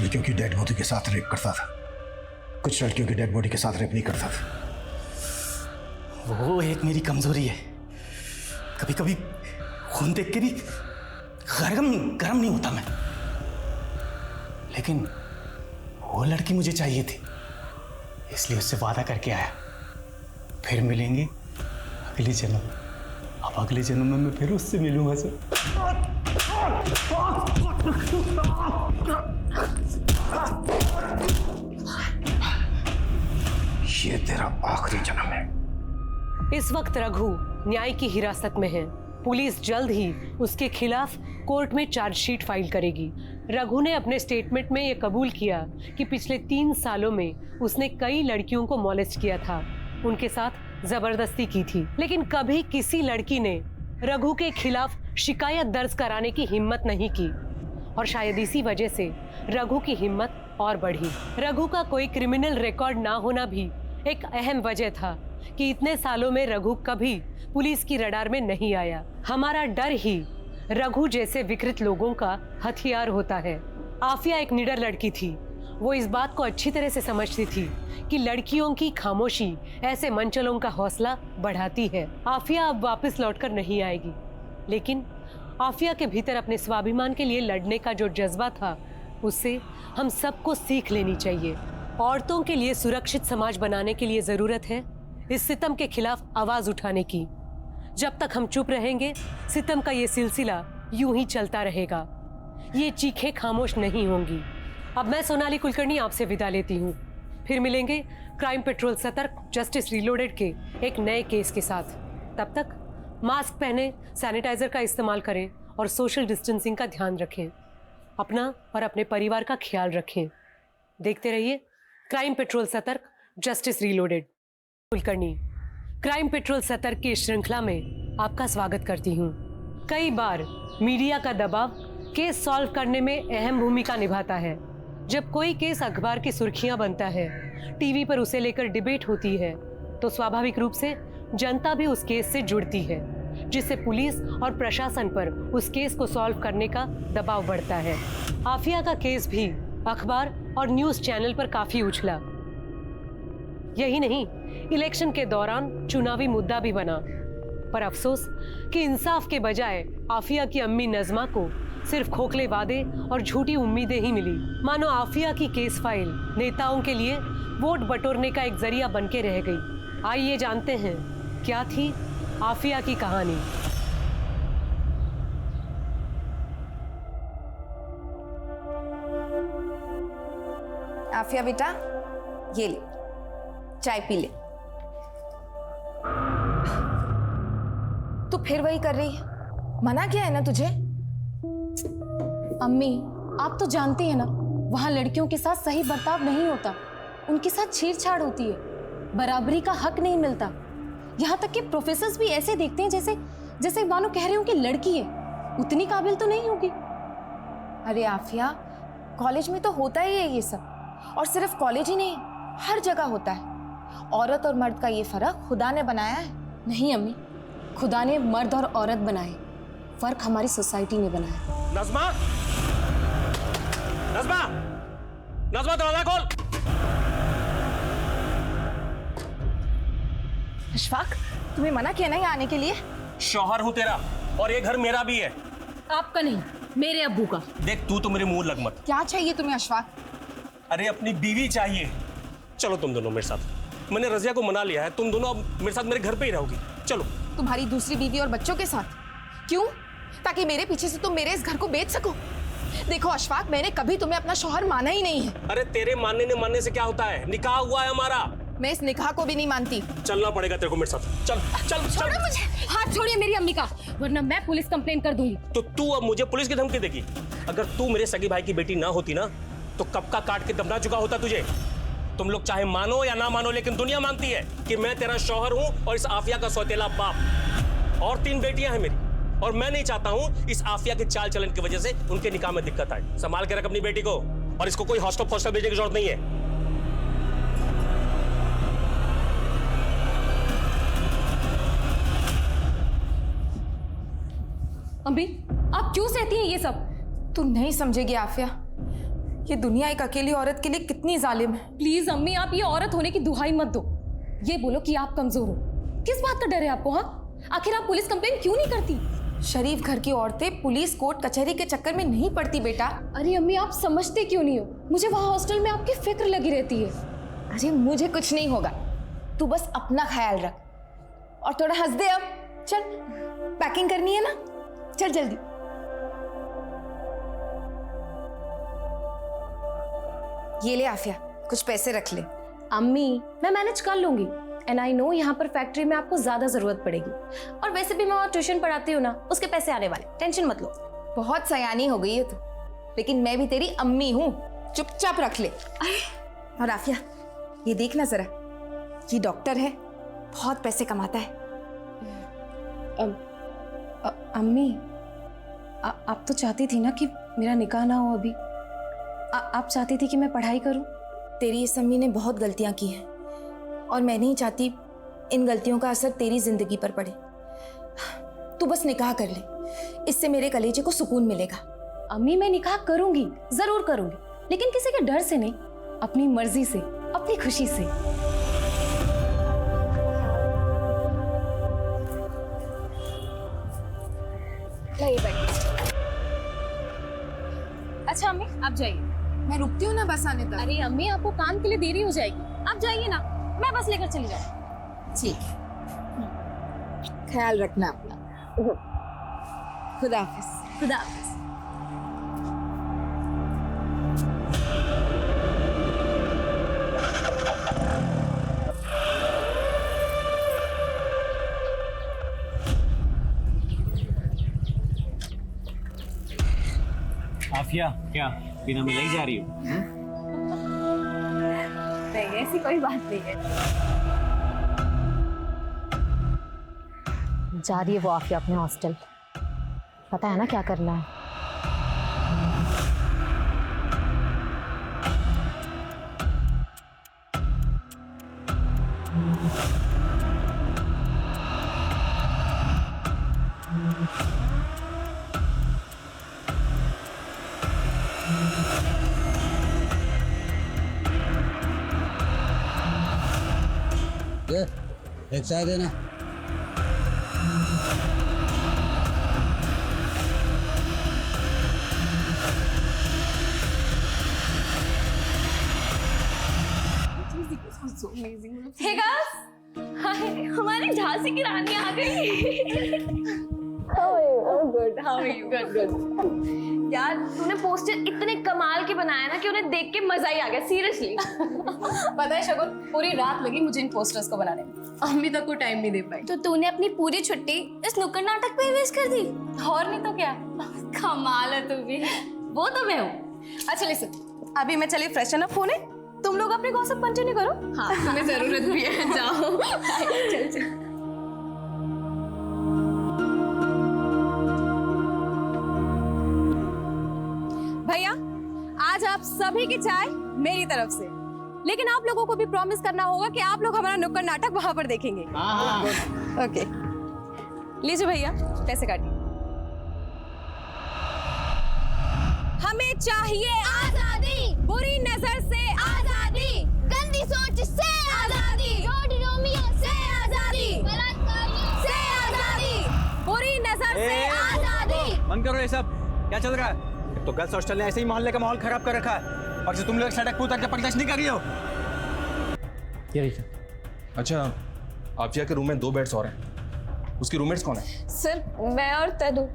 लड़कियों की dead body के साथ रेप करता था, कुछ लड़कियों की डेड बॉडी के साथ रेप नहीं करता था। वो एक मेरी कमजोरी है। कभी कभी खून देख के भी गरम नहीं होता मैं। लेकिन वो लड़की मुझे चाहिए थी, इसलिए उससे वादा करके आया, फिर मिलेंगे अगले जन्म में। अब अगले जन्म में मैं फिर उससे मिलूंगा सर। ये तेरा आखिरी जन्म है। इस वक्त रघु न्याय की हिरासत में है। पुलिस जल्द ही उसके खिलाफ कोर्ट में चार्जशीट फाइल करेगी। रघु ने अपने स्टेटमेंट में यह कबूल किया कि पिछले 3 सालों में उसने कई लड़कियों को मॉलेस्ट किया था, उनके साथ जबरदस्ती की थी। लेकिन कभी किसी लड़की ने रघु के खिलाफ शिकायत दर्ज कराने की हिम्मत नहीं की और शायद इसी वजह से रघु की हिम्मत और बढ़ी। रघु का कोई क्रिमिनल रिकॉर्ड ना होना भी एक अहम वजह था कि इतने सालों में रघु कभी पुलिस की रडार में नहीं आया। हमारा डर ही रघु जैसे विकृत लोगों का हथियार होता है। आफिया एक निडर लड़की थी। वो इस बात को अच्छी तरह से समझती थी कि लड़कियों की खामोशी ऐसे मनचलों का हौसला बढ़ाती है। आफिया अब वापस लौटकर नहीं आएगी, लेकिन आफिया के भीतर अपने स्वाभिमान के लिए लड़ने का जो जज्बा था, उससे हम सबको सीख लेनी चाहिए। औरतों के लिए सुरक्षित समाज बनाने के लिए जरूरत है इस सितम के खिलाफ आवाज उठाने की। जब तक हम चुप रहेंगे, सितम का ये सिलसिला यूं ही चलता रहेगा। ये चीखें खामोश नहीं होंगी। अब मैं सोनाली कुलकर्णी आपसे विदा लेती हूँ। फिर मिलेंगे क्राइम पेट्रोल सतर्क जस्टिस रीलोडेड के एक नए केस के साथ। तब तक मास्क पहने, सैनिटाइजर का इस्तेमाल करें और सोशल डिस्टेंसिंग का ध्यान रखें। अपना और अपने परिवार का ख्याल रखें। देखते रहिए क्राइम पेट्रोल सतर्क justice reloaded. Kulkarni crime petrol सतर्क की श्रृंखला में आपका स्वागत करती हूँ। कई बार मीडिया का दबाव केस सॉल्व करने में अहम भूमिका निभाता है। जब कोई केस अखबार की सुर्खियां बनता है, टीवी पर उसे लेकर डिबेट होती है, तो स्वाभाविक रूप से जनता भी उस केस से जुड़ती है, जिससे पुलिस और प्रशासन पर उस केस को सॉल्व करने का दबाव बढ़ता है। आफिया का केस भी अखबार और न्यूज चैनल पर काफी उछला। यही नहीं, इलेक्शन के दौरान चुनावी मुद्दा भी बना। पर अफसोस कि इंसाफ के बजाय आफिया की अम्मी नजमा को सिर्फ खोखले वादे और झूठी उम्मीदें ही मिली। मानो आफिया की केस फाइल नेताओं के लिए वोट बटोरने का एक जरिया बनके रह गई। आइए जानते हैं क्या थी आफिया की कहानी। आफिया बेटा, ये ले, चाय पी ले। तू फिर वही कर रही है, मना किया है ना तुझे? अम्मी, आप तो जानती हैं ना, वहां लड़कियों के साथ सही बर्ताव नहीं होता, उनके साथ छेड़छाड़ होती है, बराबरी का हक नहीं मिलता। यहाँ तक कि प्रोफेसर्स भी ऐसे देखते हैं जैसे मानो कह रहे हो कि लड़की है, उतनी काबिल तो नहीं होगी। अरे आफिया, कॉलेज में तो होता ही है ये सब, और सिर्फ कॉलेज ही नहीं, हर जगह होता है। औरत और मर्द का ये फर्क खुदा ने बनाया है। नहीं अम्मी, खुदा ने मर्द और औरत बनाए, फर्क हमारी सोसाइटी ने बनाया। नज़मा, नज़मा, नज़मा दरवाजा खोल। अशफाक, तुम्हें मना किया ना यहाँ आने के लिए? शौहर हूँ तेरा, और ये घर मेरा भी है। आपका नहीं, मेरे अब्बू का। देख, तू तो मेरे मुंह लग मत। क्या चाहिए तुम्हें अशफाक? अरे अपनी बीवी चाहिए। चलो तुम दोनों मेरे साथ। मैंने रजिया को मना लिया है, तुम दोनों अब मेरे साथ मेरे घर पे ही रहोगी। चलो। तुम्हारी दूसरी बीवी और बच्चों के साथ? क्यों? ताकि मेरे पीछे से तुम मेरे इस घर को बेच सको? देखो अशफाक, मैंने कभी तुम्हें अपना शौहर माना ही नहीं है। अरे तेरे मानने से क्या होता है? निकाह हुआ है हमारा। मैं इस निकाह को भी नहीं मानती। चलना पड़ेगा तेरे को मेरे साथ। चल चल चल। मुझे हाथ छोड़िए मेरी अम्मी का, वरना मैं पुलिस कंप्लेन कर दूंगी। तो तू अब मुझे पुलिस की धमकी देगी? अगर तू मेरे सगी भाई की बेटी ना होती ना, तो कब का काट के दबना चुका होता तुझे। तुम लोग चाहे मानो या ना मानो, लेकिन दुनिया मानती है कि मैं तेरा शौहर हूं और इस आफिया का सौतेला बाप। और 3 बेटियां हैं मेरी, और मैं नहीं चाहता हूं इस आफिया के चाल चलन की वजह से उनके निकाह में दिक्कत आए। संभाल के रख अपनी बेटी को, और इसको कोई हॉस्टल भेजने की जरूरत नहीं है। अम्मी, आप क्यों सहती हैं ये सब? तू नहीं समझेगी आफिया, ये दुनिया एक अकेली औरत के लिए कितनी जालिम है। प्लीज अम्मी, आप ये औरत होने की दुहाई मत दो। ये बोलो कि आप कमजोर हो। किस बात का डर है आपको? हाँ, आखिर आप पुलिस कंप्लेंट क्यों नहीं करती? शरीफ घर की औरतें पुलिस कोर्ट कचहरी के चक्कर में नहीं पड़ती बेटा। अरे अम्मी, आप समझते क्यों नहीं हो? मुझे वहाँ हॉस्टल में आपकी फिक्र लगी रहती है। अरे मुझे कुछ नहीं होगा, तू बस अपना ख्याल रख और थोड़ा हंस दे। अब चल, पैकिंग करनी है ना, चल जल्दी। ये ले आफिया, कुछ पैसे रख ले। अम्मी, मैं मैनेज कर लूंगी। एंड आई नो यहाँ पर फैक्ट्री में आपको ज्यादा जरूरत पड़ेगी, और वैसे भी मैं वहाँ ट्यूशन पढ़ाती हूँ ना, उसके पैसे आने वाले, टेंशन मत लो। बहुत सयानी हो गई है तू, लेकिन मैं भी तेरी अम्मी हूँ, चुपचाप रख ले। और आफिया, ये देखना जरा, ये डॉक्टर है, बहुत पैसे कमाता है। अम्मी, आप तो चाहती थी ना कि मेरा निकाह ना हो अभी। आप चाहती थी कि मैं पढ़ाई करूं। तेरी इस अम्मी ने बहुत गलतियां की हैं और मैं नहीं चाहती इन गलतियों का असर तेरी जिंदगी पर पड़े। तू बस निकाह कर ले, इससे मेरे कलेजे को सुकून मिलेगा। अम्मी, मैं निकाह करूंगी, जरूर करूंगी, लेकिन किसी के डर से नहीं, अपनी मर्जी से, अपनी खुशी से। अच्छा अम्मी, आप जाइए। मैं रुकती हूँ ना बस आने तक। अरे अम्मी, आपको काम के लिए देरी हो जाएगी, आप जाइए ना, मैं बस लेकर चली जाऊँ। ठीक, ख्याल रखना अपना। खुदा हाफिज। खुदा हाफिज। आफिया, क्या बिना मिले ही जा रही हो? नहीं, ऐसी कोई बात नहीं है। जा रही है वो आफिया अपने हॉस्टल। पता है ना क्या करना है। एक चाय देना। हे गाइस, हाय, हमारी झांसी की रानी आ गई। Good, how are you? Good. यार, तूने पोस्टर इतने कमाल के बनाया ना कि उन्हें देख के मजा ही आ गया, सीरियसली। पता है शगुन, पूरी रात लगी मुझे इन पोस्टर्स को बनाने में, अम्मी तक को टाइम नहीं दे पाई। तो तूने अपनी पूरी छुट्टी इस नुक्कड़ नाटक पे वेस्ट कर दी? और नहीं तो क्या। कमाल है तू भी। वो तो मैं हूँ। अच्छा लिसन, अभी मैं चली फ्रेशन अप होने, तुम लोग अपने गॉसिप कंटिन्यू करो। हाँ, तुम्हें जरूरत भी है, जाओ। चल चल। भैया, आज आप सभी की चाय मेरी तरफ से, लेकिन आप लोगों को भी प्रॉमिस करना होगा कि आप लोग हमारा नुक्कड़ नाटक वहां पर देखेंगे। ओके, लीजिए भैया, पैसे काटिए। हमें चाहिए आजादी, बुरी नजर से आजादी, गंदी सोच से आजादी, से आजादी, से आजादी, बुरी नजर से आजादी। बंद करो ये सब, क्या चल रहा है? तो गर्ल्स हॉस्टल ने ऐसे ही मोहल्ले का माहौल खराब कर रखा है, और तुम लोग सड़क पर उतर के प्रदर्शन नहीं कर रही हो। अच्छा, आफिया के रूम में 2 बेड्स और हैं। उसकी रूममेट्स कौन है? सर, मैं और तनु,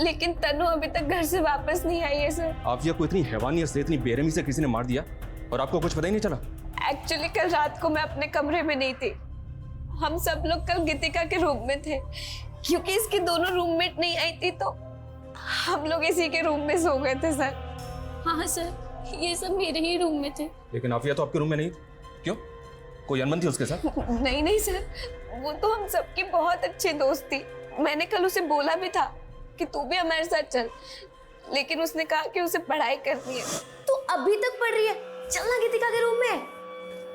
लेकिन तनु अभी तक घर से वापस नहीं आई है सर। आफिया को इतनी हैवानियत से, इतनी बेरहमी से किसी ने मार दिया और आपको कुछ पता ही नहीं चला? एक्चुअली कल रात को मैं अपने कमरे में नहीं थी। हम सब लोग कल गीतिका के रूम में थे, क्योंकि इसकी दोनों रूममेट नहीं आई थी, तो हम लोग इसी के रूम में सो गए थे सर। हाँ सर, ये सब मेरे ही रूम में थे। लेकिन आफिया तो आपके रूम में नहीं थी, क्यों? कोई अनबन थी उसके साथ? नहीं नहीं सर, वो तो हम सबकी बहुत अच्छी दोस्त थी। मैंने कल उसे बोला भी था कि तू भी हमारे साथ चल, लेकिन उसने कहा कि उसे पढ़ाई करनी है। तू अभी तक पढ़ रही है? चलना गीतिका के रूम में।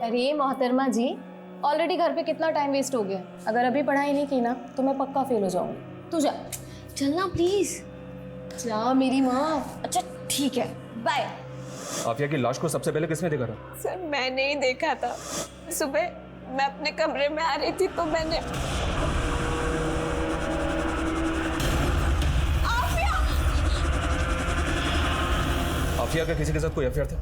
अरे मोहतरमा जी, ऑलरेडी घर पे कितना टाइम वेस्ट हो गया। अगर अभी पढ़ाई नहीं की ना तो मैं पक्का फेल हो जाऊंगी। तू जा, चलना प्लीज। जा मेरी माँ। अच्छा ठीक है, बाय। आफिया की लाश को सबसे पहले किसने देखा था? सर मैंने ही देखा था। सुबह मैं अपने कमरे में आ रही थी तो मैंने आफिया का किसी के साथ कोई अफेयर था?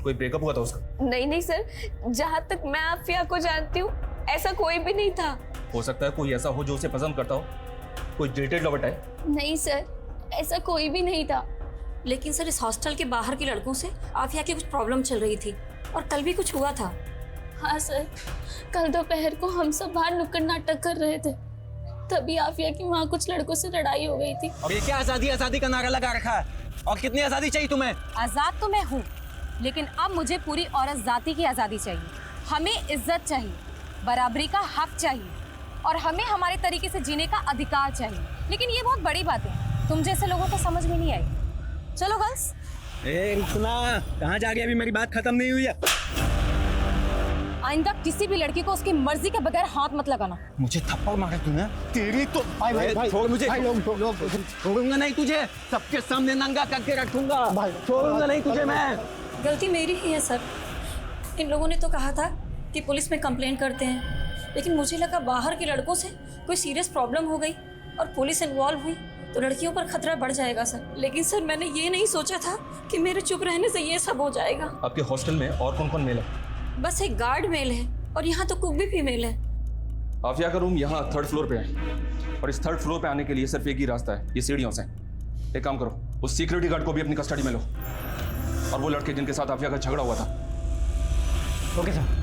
कोई ब्रेकअप हुआ था उसका? नहीं सर, जहाँ तक मैं आफिया को जानती हूँ ऐसा कोई भी नहीं था। हो सकता है कोई ऐसा हो जो उसे पसंद करता हो, कोई डेटेड लवर टाइप। नहीं सर, ऐसा कोई भी नहीं था। लेकिन सर इस हॉस्टल के बाहर के लड़कों से आफिया की कुछ प्रॉब्लम चल रही थी और कल भी कुछ हुआ था। हाँ सर, कल दोपहर को हम सब बाहर नुक्कड़ नाटक कर रहे थे, तभी आफिया की वहाँ कुछ लड़कों से लड़ाई हो गई थी। और ये क्या आजादी आजादी का नारा लगा रखा है? और कितनी आजादी चाहिए तुम्हें? आजाद तो मैं हूँ, लेकिन अब मुझे पूरी औरत जाति की आजादी चाहिए। हमें इज्जत चाहिए, बराबरी का हक चाहिए और हमें हमारे तरीके से जीने का अधिकार चाहिए। लेकिन ये बहुत बड़ी बात है, तुम जैसे लोगों को समझ में नहीं आई। चलो गर्ल्स। रुकना, कहाँ जा रही है? अभी मेरी बात खत्म नहीं हुई है। आइंदा किसी भी लड़की को उसकी मर्जी के बगैर हाथ मत लगाना। मुझे थप्पड़ मारा तूने? तेरी तो भाई छोड़ मुझे। छोड़ूंगा नहीं तुझे, सबके सामने नंगा करके रखूंगा। छोड़ूंगा नहीं तुझे मैं। गलती मेरी ही है सर। इन लोगों ने तो कहा था कि पुलिस में कंप्लेंट करते हैं, लेकिन मुझे लगा बाहर के लड़कों से कोई सीरियस प्रॉब्लम हो गई और पुलिस इन्वॉल्व हुई तो लड़कियों पर खतरा बढ़ जाएगा सर। लेकिन सर मैंने ये नहीं सोचा था कि मेरे चुप रहने से ये सब हो जाएगा। आपके हॉस्टल में और कौन कौन मेल है? बस एक गार्ड मेल है और यहाँ तो कुक भी फीमेल है। आफिया का रूम यहाँ 3rd फ्लोर पे है और इस 3rd फ्लोर पे आने के लिए सिर्फ एक ही रास्ता है, ये सीढ़ियों से। एक काम करो, उस सिक्योरिटी गार्ड को भी अपनी कस्टडी में लो और वो लड़के जिनके साथ आफिया का झगड़ा हुआ था। Okay sir.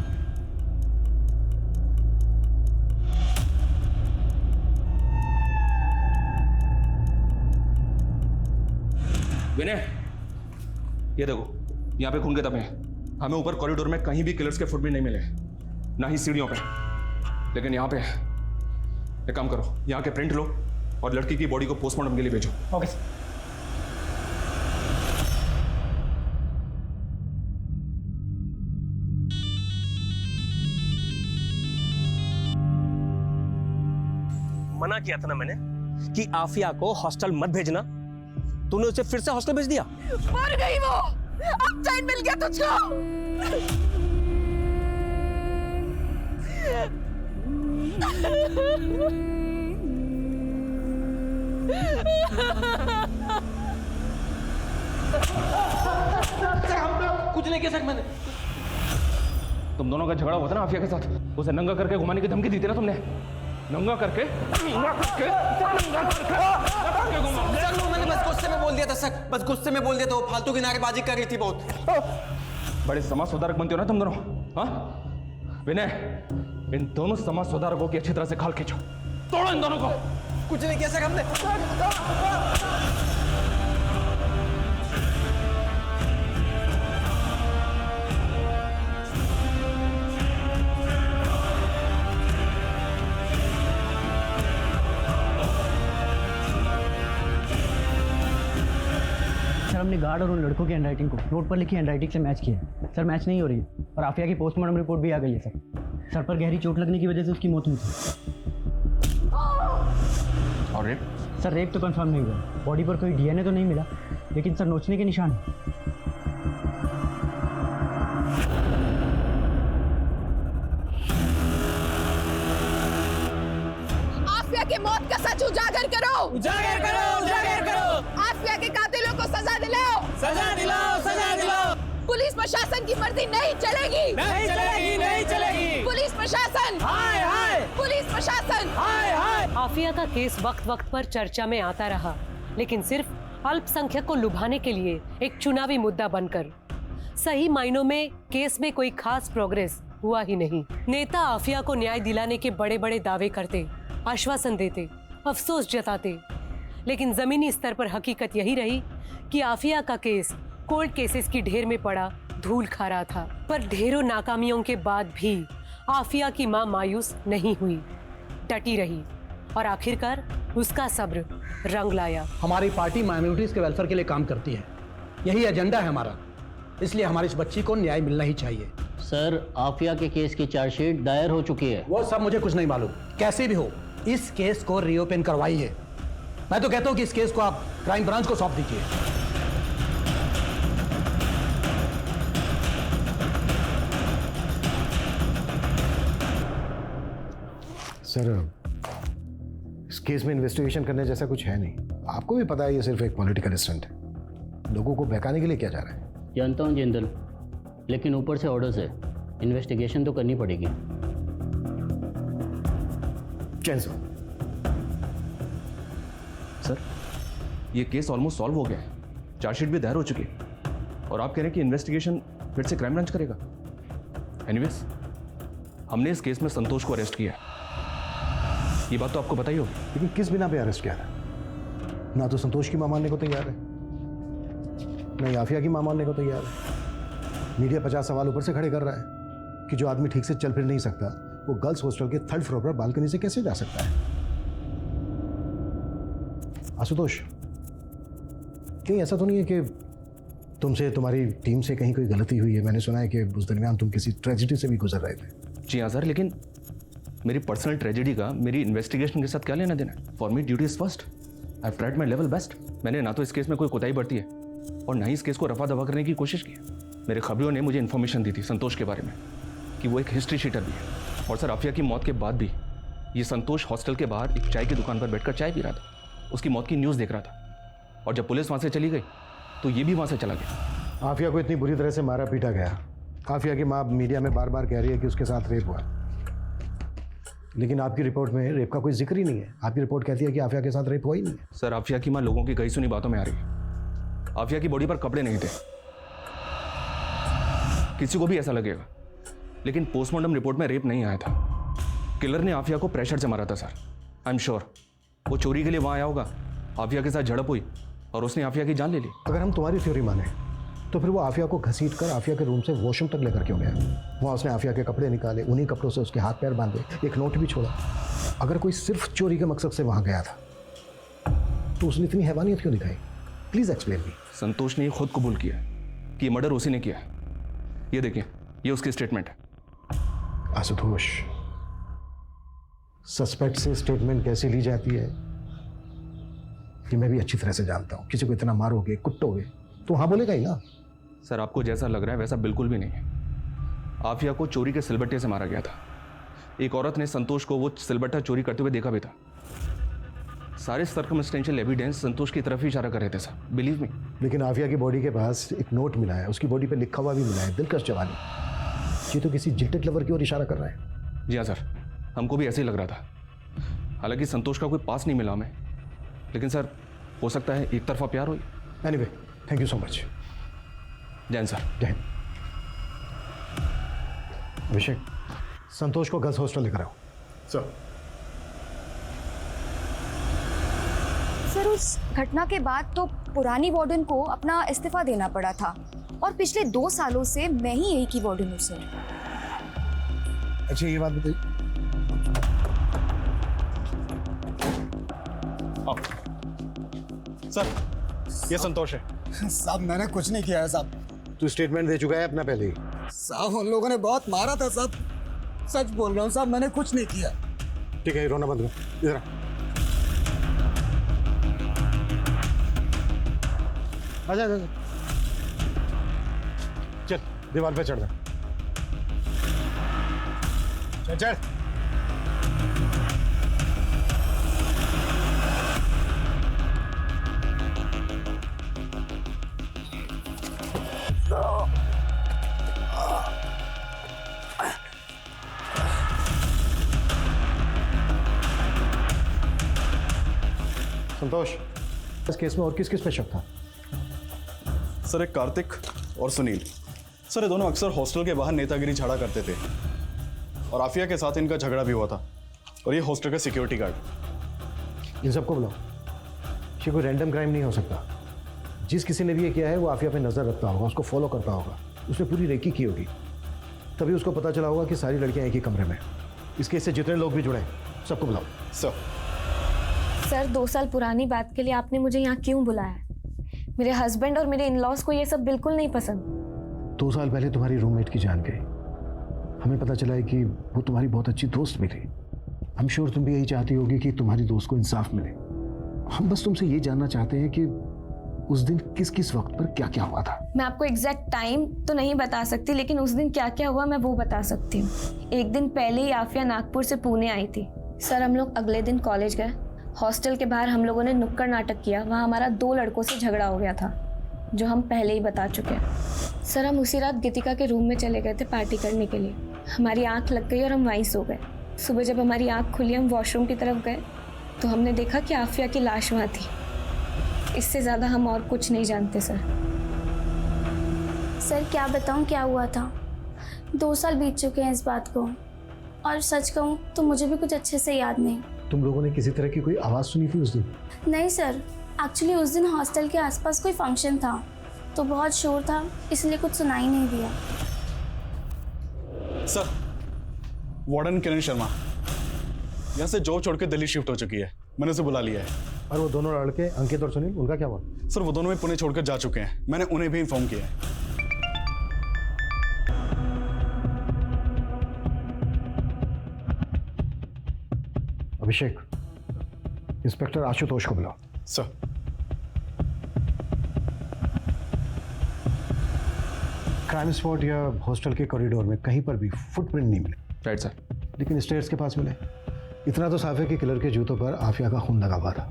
विनय, ये देखो, यहाँ पे खून के धब्बे हैं। हमें ऊपर कॉरिडोर में कहीं भी किलर्स के फुट भी नहीं मिले, ना ही सीढ़ियों पे, लेकिन यहाँ पे एक काम करो, यहाँ के प्रिंट लो और लड़की की बॉडी को पोस्टमार्टम के लिए भेजो। Okay sir. मना किया था ना मैंने कि आफिया को हॉस्टल मत भेजना, तूने उसे फिर से हॉस्टल भेज दिया। मर गई वो, अब चैन मिल गया तुझको। कुछ नहीं किया सर मैंने। तुम दोनों का झगड़ा हुआ था ना आफिया के साथ, उसे नंगा करके घुमाने की धमकी दी थी ना तुमने? नंगा करके मैंने बस गुस्से में बोल दिया था सर, बस गुस्से में बोल दिया था। वो फालतू की नारेबाजी कर रही थी बहुत। बड़े समाज सुधारक बनते हो ना तुम दोनों, हाँ? विनय, इन दोनों समाज सुधारकों की अच्छी तरह से खाल खींचो, तोड़ो इन दोनों को। कुछ नहीं किया सर हमने। हमने गार्ड और उन लड़कों की हैंडराइटिंग को नोट पर लिखी हैंडराइटिंग से मैच किया सर। मैच नहीं हो रही है और आफिया की पोस्टमार्टम रिपोर्ट भी आ गई है सर। सर पर गहरी चोट लगने की वजह से उसकी मौत हुई थी। और रेप? सर रेप तो कंफर्म नहीं हुआ, बॉडी पर कोई डीएनए तो नहीं मिला, लेकिन सर नोचने के निशान है। आफिया की मौत का सच उजागर करो, उजागर करो, उजागर करो। आफिया के कातिलों को सजा दिलाओ, सजा दिलाओ, सजा दिलाओ। पुलिस प्रशासन की मर्जी नहीं चलेगी, नहीं चलेगी, नहीं चलेगी। पुलिस प्रशासन, हाय हाय, पुलिस प्रशासन, हाय हाय। आफिया का केस वक्त वक्त पर चर्चा में आता रहा, लेकिन सिर्फ अल्पसंख्यक को लुभाने के लिए एक चुनावी मुद्दा बनकर। सही मायनों में केस में कोई खास प्रोग्रेस हुआ ही नहीं। नेता आफिया को न्याय दिलाने के बड़े बड़े दावे करते, आश्वासन देते, अफसोस जताते, लेकिन जमीनी स्तर पर हकीकत यही रही कि आफिया का केस कोर्ट केसेस की ढेर में पड़ा धूल खा रहा था। पर ढेरों नाकामियों के बाद भी आफिया की मां मायूस नहीं हुई, डटी रही और आखिरकार उसका सब्र रंग लाया। हमारी पार्टी माइनॉरिटीज के वेलफेयर के लिए काम करती है, यही एजेंडा है हमारा, इसलिए हमारी इस बच्ची को न्याय मिलना ही चाहिए। सर, आफिया के केस की चार्जशीट दायर हो चुकी है। वो सब मुझे कुछ नहीं मालूम, कैसे भी हो इस केस को रीओपन करवाइए। मैं तो कहता हूं कि इस केस को आप क्राइम ब्रांच को सौंप दीजिए। सर, इस केस में इन्वेस्टिगेशन करने जैसा कुछ है नहीं। आपको भी पता है ये सिर्फ एक पॉलिटिकल स्टंट है। लोगों को बहकाने के लिए किया जा रहा है। जानता हूँ जिंदल, लेकिन ऊपर से ऑर्डर्स है, इन्वेस्टिगेशन तो करनी पड़ेगी। चैंसो सर, ये केस ऑलमोस्ट सॉल्व हो गया है, चार्जशीट भी दायर हो चुकी है और आप कह रहे हैं कि इन्वेस्टिगेशन फिर से क्राइम ब्रांच करेगा। एनीवेज, हमने इस केस में संतोष को अरेस्ट किया है, ये बात तो आपको पता ही होगी। लेकिन किस बिना पे अरेस्ट किया था? ना तो संतोष की मां मानने को तैयार है, ना आफिया की मां मानने को तैयार है। मीडिया 50 सवाल ऊपर से खड़े कर रहा है कि जो आदमी ठीक से चल फिर नहीं सकता वो गर्ल्स हॉस्टल के 3rd फ्लोर पर बालकनी से कैसे जा सकता है? आशुतोष, कहीं ऐसा तो नहीं है कि तुमसे, तुम्हारी टीम से कहीं कोई गलती हुई है? मैंने सुना है कि उस दरमियान तुम किसी ट्रेजेडी से भी गुजर रहे थे। जी हाँ सर, लेकिन मेरी पर्सनल ट्रेजेडी का मेरी इन्वेस्टिगेशन के साथ क्या लेना देना है? For me duty is first. I have tried my level best. मैंने ना तो इस केस में कोई कोताही बरती है और ना ही इस केस को रफा दफा करने की कोशिश की है। मेरे खबरों ने मुझे इन्फॉर्मेशन दी थी संतोष के बारे में कि वो एक हिस्ट्री शीटर भी है। और सर, आफिया की मौत के बाद भी ये संतोष हॉस्टल के बाहर एक चाय की दुकान पर बैठकर चाय पी रहा था, उसकी मौत की न्यूज़ देख रहा था। और जब पुलिस वहाँ से चली गई तो ये भी वहाँ से चला गया। आफिया को इतनी बुरी तरह से मारा पीटा गया। आफिया की माँ मीडिया में बार बार कह रही है कि उसके साथ रेप हुआ, लेकिन आपकी रिपोर्ट में रेप का कोई जिक्र ही नहीं है। आपकी रिपोर्ट कहती है कि आफिया के साथ रेप हुआ ही नहीं है। सर, आफिया की माँ लोगों की कई सुनी बातों में आ रही है। आफिया की बॉडी पर कपड़े नहीं थे, किसी को भी ऐसा लगेगा, लेकिन पोस्टमार्टम रिपोर्ट में रेप नहीं आया था। किलर ने आफिया को प्रेशर से मारा था सर। आई एम श्योर वो चोरी के लिए वहाँ आया होगा, आफिया के साथ झड़प हुई और उसने आफिया की जान ले ली। अगर हम तुम्हारी थ्योरी माने तो फिर वो आफिया को घसीट कर आफिया के रूम से वॉशरूम तक लेकर क्यों गया? वहाँ उसने आफिया के कपड़े निकाले, उन्हीं कपड़ों से उसके हाथ पैर बांधे, एक नोट भी छोड़ा। अगर कोई सिर्फ चोरी के मकसद से वहाँ गया था तो उसने इतनी हैवानियत क्यों दिखाई? Please explain me. संतोष ने खुद कबूल किया कि ये मर्डर उसी ने किया। ये देखिए, ये उसकी स्टेटमेंट है। आशुतोष, सस्पेक्ट से स्टेटमेंट कैसे ली जाती है कि मैं भी अच्छी तरह से जानता हूँ। किसी को इतना मारोगे, कुटोगे तो हाँ बोलेगा ही ना। सर, आपको जैसा लग रहा है वैसा बिल्कुल भी नहीं है। आफिया को चोरी के सिलबट्टे से मारा गया था। एक औरत ने संतोष को वो सिलबट्टा चोरी करते हुए देखा भी था। सारे सर्कमस्टेंशियल एविडेंस संतोष की तरफ ही इशारा कर रहे थे सर, बिलीव मी। लेकिन आफिया की बॉडी के पास एक नोट मिला है, उसकी बॉडी पे लिखा हुआ भी मिला है, दिलकश जवानी। ये तो किसी जिल्टेड लवर की ओर इशारा कर रहा है। जी हाँ सर, हमको भी ऐसे ही लग रहा था। हालांकि संतोष का कोई पास नहीं मिला हमें, लेकिन सर हो सकता है एक तरफा प्यार हो। Anyway, thank you so much. Jain sir. Jain. Abhishek, Santosh को गर्ल्स हॉस्टल लेकर आओ। सर। सर, उस घटना के बाद तो पुरानी वार्डन को अपना इस्तीफा देना पड़ा था और पिछले 2 सालों से मैं ही यही की वार्डन हूँ सर। अच्छा, ये बात बताइए। सर, ये संतोष है। साहब, मैंने कुछ नहीं किया है साहब। तू स्टेटमेंट दे चुका है अपना पहले ही। साहब, उन लोगों ने बहुत मारा था साहब। सच बोल रहा हूँ साहब, मैंने कुछ नहीं किया। ठीक है, रोना बंद कर। इधर आ। आजा, आजा। चल, दीवार पे चढ़ जा। चल चल। संतोष, इस केस में और किस किस पे शक था? सर, एक कार्तिक और सुनील। सर, ये दोनों अक्सर हॉस्टल के बाहर नेतागिरी झाड़ा करते थे और आफिया के साथ इनका झगड़ा भी हुआ था। और ये हॉस्टल का सिक्योरिटी गार्ड। इन सबको बुलाओ। ये कोई रैंडम क्राइम नहीं हो सकता। जिस किसी ने भी ये किया है वो आफिया पे नजर रखता होगा, उसको फॉलो करता होगा, उसने पूरी रेकी की होगी, तभी उसको पता चला होगा कि सारी लड़कियां एक ही कमरे में। इस केस से जितने लोग भी जुड़े सबको बुलाओ। सर, 2 साल पुरानी बात के लिए आपने मुझे यहाँ क्यों बुलाया? मेरे हस्बैंड और मेरे इन-लॉज को ये सब बिल्कुल नहीं पसंद। 2 साल पहले तुम्हारी रूममेट की जान गई। हमें पता चला है कि वो तुम्हारी बहुत अच्छी दोस्त भी थी। हम श्योर तुम भी यही चाहती होगी कि तुम्हारी दोस्त को इंसाफ मिले। हम बस तुमसे ये जानना चाहते हैं कि उस दिन किस किस वक्त पर क्या क्या हुआ था। मैं आपको एग्जैक्ट टाइम तो नहीं बता सकती, लेकिन उस दिन क्या क्या हुआ मैं वो बता सकती हूँ। एक दिन पहले ही आफिया नागपुर से पुणे आई थी। सर हम लोग अगले दिन कॉलेज गए। हॉस्टल के बाहर हम लोगों ने नुक्कड़ नाटक किया। वहाँ हमारा 2 लड़कों से झगड़ा हो गया था, जो हम पहले ही बता चुके हैं। सर हम उसी रात गीतिका के रूम में चले गए थे पार्टी करने के लिए। हमारी आंख लग गई और हम वहीं सो गए। सुबह जब हमारी आंख खुली, हम वॉशरूम की तरफ गए तो हमने देखा कि आफिया की लाश वहाँ थी। इससे ज़्यादा हम और कुछ नहीं जानते सर। सर क्या बताऊं क्या हुआ था। 2 साल बीत चुके हैं इस बात को, और सच कहूं तो मुझे भी कुछ अच्छे से याद नहीं। तुम लोगों ने किसी तरह की कोई आवाज़ सुनी थी उस दिन? नहीं सर, एक्चुअली उस दिन हॉस्टल के आसपास कोई फंक्शन था तो बहुत शोर था, इसलिए कुछ सुनाई नहीं दिया। सर, वार्डन किरण शर्मा यहाँ से जॉब छोड़ के दिल्ली शिफ्ट हो चुकी है। मैंने उसे बुला लिया है। और वो दोनों लड़के अंकित और सुनील, उनका क्या हुआ? सर वो दोनों भी पुणे छोड़कर जा चुके हैं। मैंने उन्हें भी इन्फॉर्म किया है। अभिषेक, इंस्पेक्टर आशुतोष को बुलाओ। सर। क्राइम स्पॉट या हॉस्टल के कॉरिडोर में कहीं पर भी फुटप्रिंट नहीं मिले। Right sir. लेकिन स्टेयर्स के पास मिले। इतना तो साफ है कि किलर के जूतों पर आफिया का खून लगा हुआ था।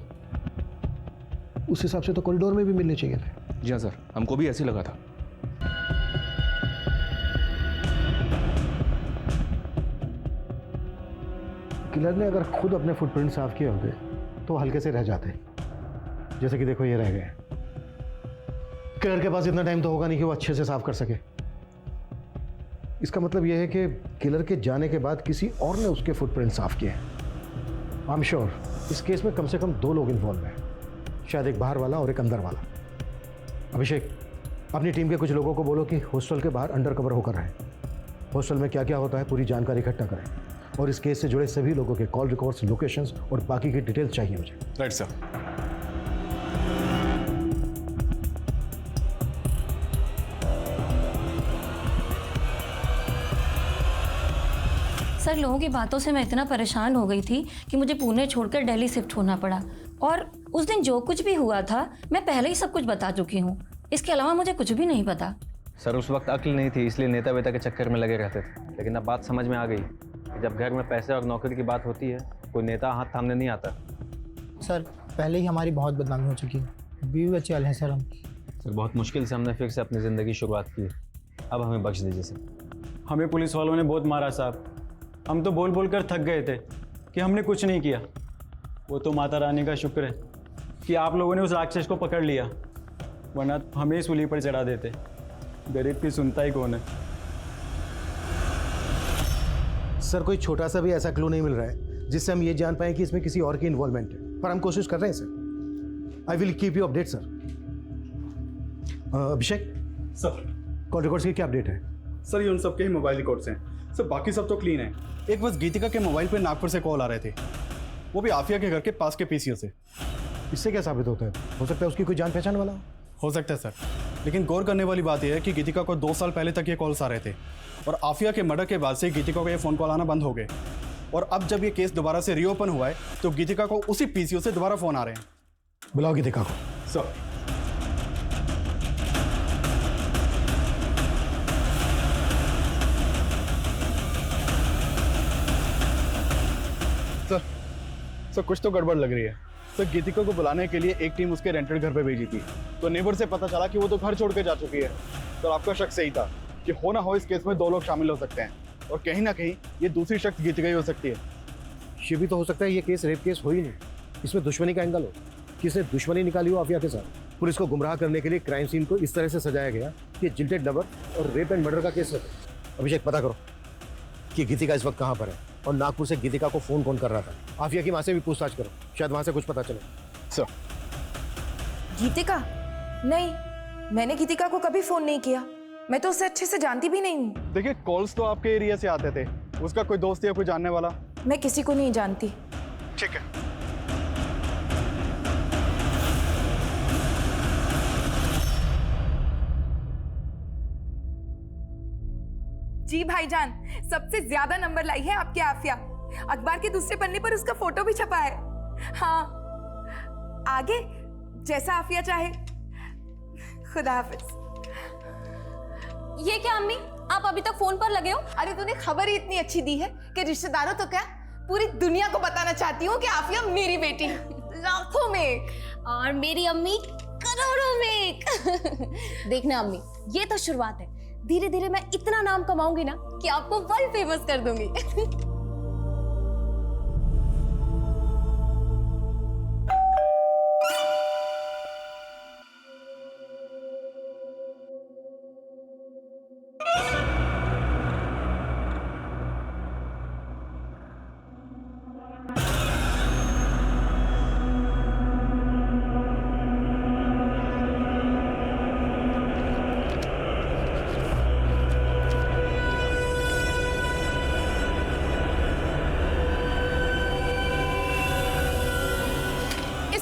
उस हिसाब से तो कॉरिडोर में भी मिलने चाहिए थे। जी हाँ सर, हमको भी ऐसे लगा था। किलर ने अगर खुद अपने फुटप्रिंट साफ किए होते तो हल्के से रह जाते। जैसे कि देखो ये रह गए। किलर के पास इतना टाइम तो होगा नहीं कि वो अच्छे से साफ कर सके। इसका मतलब यह है कि किलर के जाने के बाद किसी और ने उसके फुटप्रिंट साफ किए हैं। आई एम श्योर इस केस में कम से कम 2 लोग इन्वॉल्व हैं, शायद एक बाहर वाला और एक अंदर वाला। अभिषेक, अपनी टीम के कुछ लोगों को बोलो कि हॉस्टल के बाहर अंडर कवर होकर रहें। हॉस्टल में क्या क्या होता है पूरी जानकारी इकट्ठा करें, और इस केस से जुड़े सभी लोगों के कॉल रिकॉर्ड्स, लोकेशंस और बाकी की डिटेल्स चाहिए मुझे। Right sir. सर लोगों की बातों से मैं इतना परेशान हो गई थी कि मुझे पुणे छोड़कर दिल्ली शिफ्ट होना पड़ा। और उस दिन जो कुछ भी हुआ था मैं पहले ही सब कुछ बता चुकी हूँ। इसके अलावा मुझे कुछ भी नहीं पता। सर उस वक्त अक्ल नहीं थी, इसलिए नेता वेता के चक्कर में लगे रहते थे। लेकिन अब बात समझ में आ गई कि जब घर में पैसे और नौकरी की बात होती है, कोई नेता हाथ थामने नहीं आता। सर पहले ही हमारी बहुत बदनामी हो चुकी है, बीवी बच्चे वाले हैं सर हम। सर बहुत मुश्किल से हमने फिर से अपनी ज़िंदगी की शुरुआत की है। अब हमें बख्श दीजिए सर। हमें पुलिस वालों ने बहुत मारा साहब। हम तो बोल बोल कर थक गए थे कि हमने कुछ नहीं किया। वो तो माता रानी का शुक्र है कि आप लोगों ने उस राक्षस को पकड़ लिया, वरना हमें सूली पर चढ़ा देते। गरीब की सुनता ही कौन है। सर कोई छोटा सा भी ऐसा क्लू नहीं मिल रहा है जिससे हम ये जान पाएं कि इसमें किसी और की इन्वॉल्वमेंट है, पर हम कोशिश कर रहे हैं sir. I will keep you update sir. Abhishek sir, call records की क्या अपडेट है? सर ये उन सबके ही मोबाइल रिकॉर्ड्स हैं सर, बाकी सब तो क्लीन है। एक बस गीतिका के मोबाइल पे नागपुर से कॉल आ रहे थे, वो भी आफिया के घर के पास के पीसीओ से। इससे क्या साबित होता है? हो सकता है उसकी कोई जान पहचान वाला हो सकता है सर, लेकिन गौर करने वाली बात यह है कि गीतिका को 2 साल पहले तक ये कॉल्स आ रहे थे, और आफिया के मर्डर के बाद से गीतिका को ये फ़ोन कॉल आना बंद हो गए। और अब जब ये केस दोबारा से रीओपन हुआ है तो गीतिका को उसी पीसीओ से दोबारा फ़ोन आ रहे हैं। बुलाओ गीतिका को। सर। सर कुछ तो गड़बड़ लग रही है। सर गीतिका को बुलाने के लिए एक टीम उसके रेंटेड घर पे भेजी थी, तो नेबर से पता चला कि वो तो घर छोड़ के जा चुकी है। तो आपका शक सही था कि हो ना हो इस केस में 2 लोग शामिल हो सकते हैं, और कहीं ना कहीं ये दूसरी शख्स गीतिका ही हो सकती है। ये भी तो हो सकता है ये केस रेप केस हो ही नहीं, इसमें दुश्मनी का एंगल हो, किसने दुश्मनी निकाली हो आफिया के साथ। पुलिस को गुमराह करने के लिए क्राइम सीन को इस तरह से सजाया गया कि जिल्टेड लवर और रेप एंड मर्डर का केस लगे। अभिषेक पता करो कि गीतिका इस वक्त कहाँ पर है, और नागपुर से गीतिका को फोन कौन कर रहा था। आफिया की माँ से भी पूछताछ करो, शायद वहां से कुछ पता चले। सर। गीतिका? नहीं, मैंने गीतिका को कभी फोन नहीं किया। मैं तो उसे अच्छे से जानती भी नहीं हूँ। देखिए कॉल्स तो आपके एरिया से आते थे, उसका कोई दोस्त या कोई जानने वाला? मैं किसी को नहीं जानती। ठीक है। जी भाईजान, सबसे ज्यादा नंबर लाई है आपकी आफिया। अखबार के दूसरे पन्ने पर उसका फोटो भी छपा है। हाँ, आगे जैसा आफिया चाहे। खुदा हाफिज। ये क्या अम्मी, आप अभी तक फोन पर लगे हो? अरे तूने खबर ही इतनी अच्छी दी है कि रिश्तेदारों तो क्या, पूरी दुनिया को बताना चाहती हूँ कि आफिया मेरी बेटी लाखों में और मेरी अम्मी करोड़ों में। देखना अम्मी, ये तो शुरुआत है, धीरे धीरे मैं इतना नाम कमाऊंगी ना कि आपको वर्ल्ड फेमस कर दूंगी।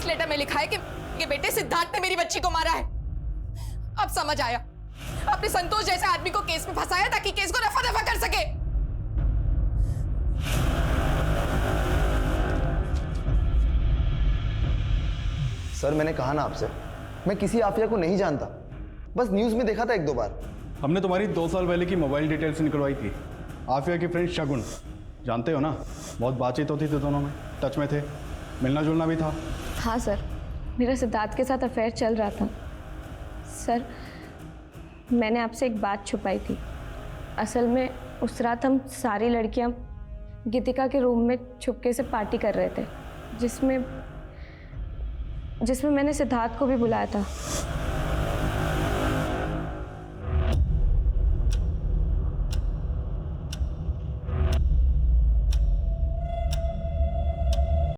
लेटर में लिखा है कि बेटे सिद्धार्थ ने मेरी बच्ची को मारा है। अब समझ आया, अपने संतोष जैसे आदमी को केस में फंसाया ताकि केस को रफा दफा कर सके। सर मैंने कहा ना आपसे, मैं किसी आफिया को नहीं जानता, बस न्यूज में देखा था 1-2 बार। हमने तुम्हारी 2 साल पहले की मोबाइल डिटेल्स निकलवाई थी। आफिया की फ्रेंड शगुन, जानते हो ना, बहुत बातचीत होती थी, दोनों में टच में थे, मिलना जुलना भी था। हाँ सर, मेरा सिद्धार्थ के साथ अफेयर चल रहा था। सर मैंने आपसे एक बात छुपाई थी। असल में उस रात हम सारी लड़कियां गीतिका के रूम में छुपके से पार्टी कर रहे थे, जिसमें मैंने सिद्धार्थ को भी बुलाया था।